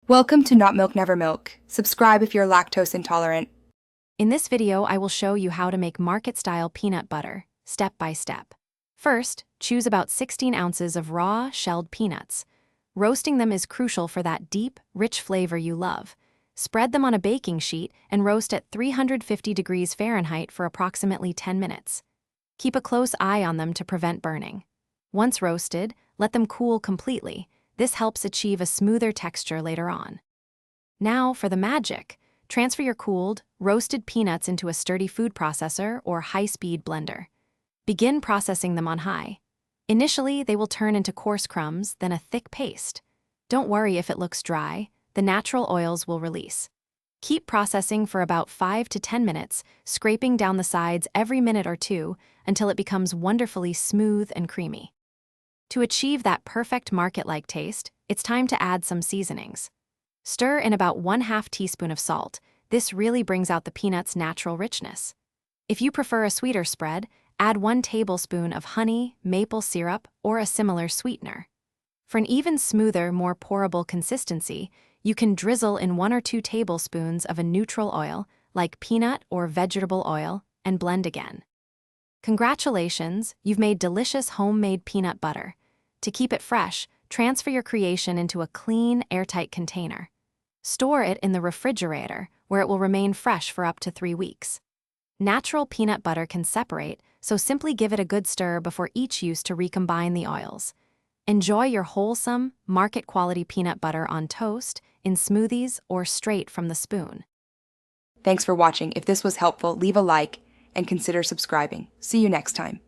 Welcome to Not Milk Never Milk. Subscribe if you're lactose intolerant. In this video, I will show you how to make market-style peanut butter, step by step. First, choose about 16 ounces of raw, shelled peanuts. Roasting them is crucial for that deep, rich flavor you love. Spread them on a baking sheet and roast at 350 degrees Fahrenheit for approximately 10 minutes. Keep a close eye on them to prevent burning. Once roasted, let them cool completely. This helps achieve a smoother texture later on. Now for the magic. Transfer your cooled, roasted peanuts into a sturdy food processor or high-speed blender. Begin processing them on high. Initially, they will turn into coarse crumbs, then a thick paste. Don't worry if it looks dry, the natural oils will release. Keep processing for about 5 to 10 minutes, scraping down the sides every minute or two until it becomes wonderfully smooth and creamy. To achieve that perfect market-like taste, it's time to add some seasonings. Stir in about 1/2 teaspoon of salt. This really brings out the peanut's natural richness. If you prefer a sweeter spread, add 1 tablespoon of honey, maple syrup, or a similar sweetener. For an even smoother, more pourable consistency, you can drizzle in 1 or 2 tablespoons of a neutral oil, like peanut or vegetable oil, and blend again. Congratulations, you've made delicious homemade peanut butter. To keep it fresh, transfer your creation into a clean, airtight container. Store it in the refrigerator, where it will remain fresh for up to 3 weeks. Natural peanut butter can separate, so simply give it a good stir before each use to recombine the oils. Enjoy your wholesome, market-quality peanut butter on toast, in smoothies, or straight from the spoon. Thanks for watching. If this was helpful, leave a like and consider subscribing. See you next time.